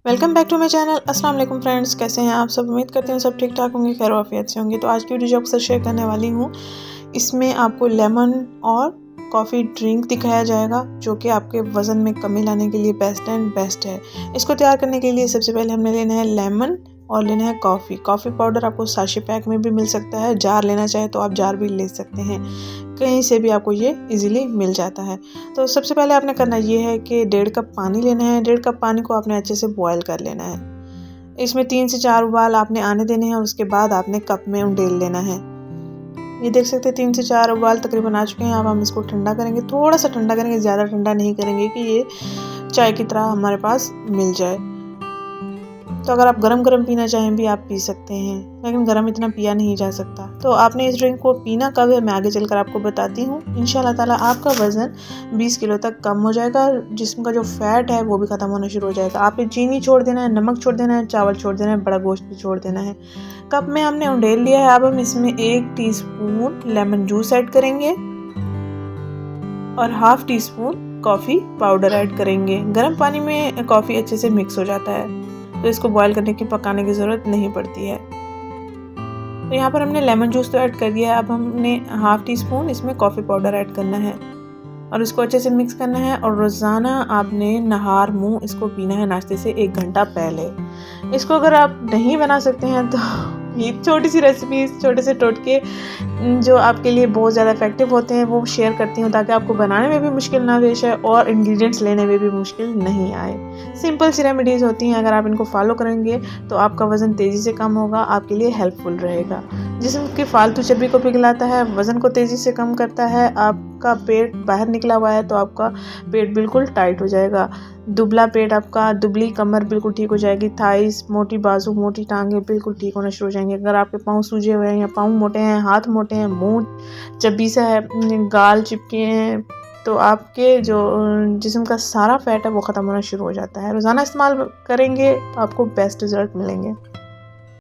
Welcome back to my channel. अस्सलाम वालेकुम friends, कैसे हैं आप सब। उम्मीद करते हैं सब ठीक ठाक होंगे, खैर आफियत से होंगे। तो आज की वीडियो जो आपसे शेयर करने वाली हूँ, इसमें आपको लेमन और कॉफ़ी ड्रिंक दिखाया जाएगा जो कि आपके वज़न में कमी लाने के लिए बेस्ट एंड बेस्ट है। इसको तैयार करने के लिए सबसे पहले हमने लेना है लेमन और लेना है कॉफ़ी पाउडर। आपको साशे पैक में भी मिल सकता है, जार लेना चाहे तो आप जार भी ले सकते हैं, कहीं से भी आपको ये इजीली मिल जाता है। तो सबसे पहले आपने करना ये है कि 1.5 कप पानी लेना है। 1.5 कप पानी को आपने अच्छे से बॉयल कर लेना है। इसमें 3 से 4 उबाल आपने आने देने हैं और उसके बाद आपने कप में उंडेल लेना है। ये देख सकते हैं 3 से 4 उबाल तकरीबन आ चुके हैं। अब हम इसको ठंडा करेंगे, थोड़ा सा ठंडा करेंगे, ज़्यादा ठंडा नहीं करेंगे कि ये चाय की तरह हमारे पास मिल जाए। तो अगर आप गरम पीना चाहें भी आप पी सकते हैं, लेकिन गरम इतना पिया नहीं जा सकता। तो आपने इस ड्रिंक को पीना कब है मैं आगे चलकर आपको बताती हूँ। इंशाल्लाह ताला आपका वज़न 20 किलो तक कम हो जाएगा। जिस्म का जो फैट है वो भी ख़त्म होना शुरू हो जाएगा। आपने चीनी छोड़ देना है, नमक छोड़ देना है, चावल छोड़ देना है, बड़ा गोश्त भी छोड़ देना है। कप में हमने उंडेल लिया है। अब हम इसमें 1 टीस्पून लेमन जूस ऐड करेंगे और half tea spoon coffee powder add करेंगे। गर्म पानी में कॉफ़ी अच्छे से मिक्स हो जाता है, तो इसको बॉईल करने की पकाने की ज़रूरत नहीं पड़ती है। तो यहाँ पर हमने लेमन जूस तो ऐड कर दिया है। अब हमने हाफ टी स्पून इसमें कॉफ़ी पाउडर ऐड करना है और इसको अच्छे से मिक्स करना है। और रोज़ाना आपने नहार मुंह इसको पीना है नाश्ते से 1 घंटा पहले। इसको अगर आप नहीं बना सकते हैं तो ये छोटी सी रेसिपी, छोटे से टोटके जो आपके लिए बहुत ज़्यादा इफेक्टिव होते हैं वो शेयर करती हूँ, ताकि आपको बनाने में भी मुश्किल ना पेश आए और इंग्रेडिएंट्स लेने में भी मुश्किल नहीं आए। सिंपल सी रेमेडीज़ होती हैं, अगर आप इनको फॉलो करेंगे तो आपका वज़न तेज़ी से कम होगा, आपके लिए हेल्पफुल रहेगा। जिस्म की फालतू चर्बी को पिघलाता है, वज़न को तेज़ी से कम करता है। आपका पेट बाहर निकला हुआ है तो आपका पेट बिल्कुल टाइट हो जाएगा। दुबला पेट आपका, दुबली कमर बिल्कुल ठीक हो जाएगी। थाइस, मोटी बाजू, मोटी टांगें बिल्कुल ठीक होना शुरू हो जाएंगे। अगर आपके पाँव सूजे हुए हैं या पाँव मोटे हैं, हाथ मोटे हैं, मुंह चब्बी सा है, गाल चिपके हैं, तो आपके जो जिस्म का सारा फैट है वो ख़त्म होना शुरू हो जाता है। रोज़ाना इस्तेमाल करेंगे तो आपको बेस्ट रिज़ल्ट मिलेंगे।